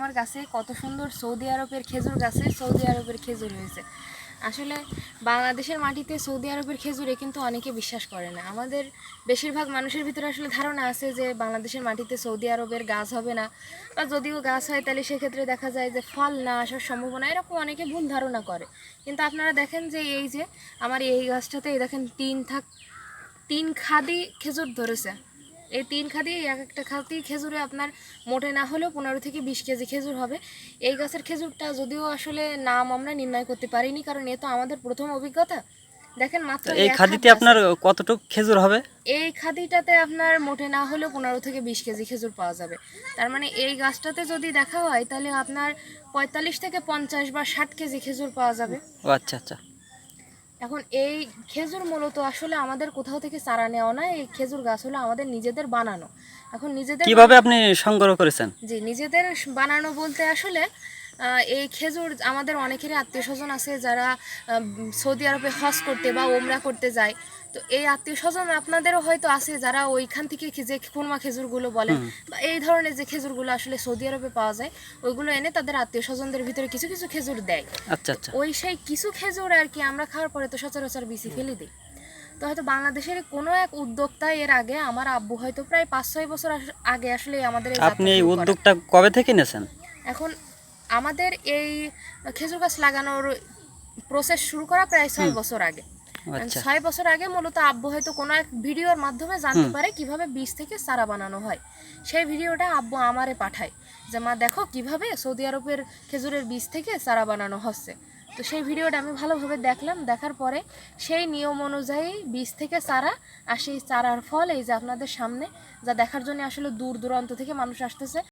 আমার গাছে কত সুন্দর সৌদি আরবের খেজুর গাছে সৌদি আরবের খেজুর হয়েছে। আসলে বাংলাদেশের মাটিতে সৌদি আরবের খেজুরে কিন্তু অনেকে বিশ্বাস করে না। আমাদের বেশিরভাগ মানুষের ভিতরে আসলে ধারণা আছে যে বাংলাদেশের মাটিতে সৌদি আরবের গাছ হবে না, বা যদিও গাছ হয় তাহলে সেক্ষেত্রে দেখা যায় যে ফল না আসার সম্ভাবনা, এরকম অনেকে ভুল ধারণা করে। কিন্তু আপনারা দেখেন যে এই যে আমার এই গাছটাতে দেখেন তিন খাদি খেজুর ধরেছে। এই তিন খাদি এক একটা খাদি খেজুরে আপনার মোটে না হলেও 15 থেকে 20 কেজি খেজুর হবে। এই গাছের খেজুরটা যদিও আসলে নাম আমরা নির্ণয় করতে পারিনি, কারণ এ তো আমাদের প্রথম অভিজ্ঞতা। দেখেন মাত্র এই এক হাত খাদিতে গাছে। আপনার কতটুকু খেজুর হবে? এই খাদিটাতে আপনার মোটে না হলেও 15 থেকে 20 কেজি খেজুর পাওয়া যাবে। তার মানে এই গাছটাতে যদি দেখা হয় তাহলে আপনার 45 থেকে 50 বা 60 কেজি খেজুর পাওয়া যাবে। ও আচ্ছা আচ্ছা। এখন এই খেজুর মূলত আসলে আমাদের কোথাও থেকে চারা নেওয়া না, এই খেজুর গাছ হলো আমাদের নিজেদের বানানো। এখন নিজেদের কিভাবে আপনি সংগ্রহ করেছেন? জি, নিজেদের বানানো বলতে আসলে এই খেজুর আমাদের অনেকেরই আত্মীয় স্বজন আছে যারা সৌদি আরবে হজ করতে বা ওমরা করতে যায়। তো এই আত্মীয় স্বজন আপনাদেরও হয়তো আছে যারা ওইখান থেকে যে খুরমা খেজুরগুলো বলেন বা এই ধরনের যে খেজুরগুলো আসলে সৌদি আরবে পাওয়া যায়, ওইগুলো এনে তাদের আত্মীয় স্বজনদের ভিতরে কিছু কিছু খেজুর দেয়। আচ্ছা আচ্ছা। ওই সেই কিছু খেজুর আর কি আমরা খাওয়ার পরে তো সচরাচর বিচি ফেলে দিই। তো হয়তো বাংলাদেশের কোনো এক উদ্যোক্তা এর আগে আমার আব্বু হয়তো প্রায় 5-6 বছর আগে আসলে আমাদের এই আপনি যাত্রা এই শুরু করে। উদ্যোগটা কবে থেকে নিয়েছেন? এখন আমাদের এই খেজুর গাছ লাগানোর প্রসেস শুরু করা প্রায় 6 বছর আগে। আচ্ছা 6 বছর আগে মূলত আব্বু হয়তো কোনো এক ভিডিওর মাধ্যমে জানতে পারে কিভাবে বীজ থেকে চারা বানানো হয়। সেই ভিডিওটা আব্বু আমারে পাঠায় যে মা দেখো কিভাবে সৌদি আরবের খেজুরের বীজ থেকে চারা বানানো হচ্ছে। তো সেই ভিডিওটা আমি ভালোভাবে দেখলাম, দেখার পরে সেই নিয়ম অনুযায়ী বীজ থেকে চারা আর সেই চারার ফল এই যে আপনাদের সামনে, যা দেখার জন্য আসলে দূর দূরান্ত থেকে মানুষ আসতেছে।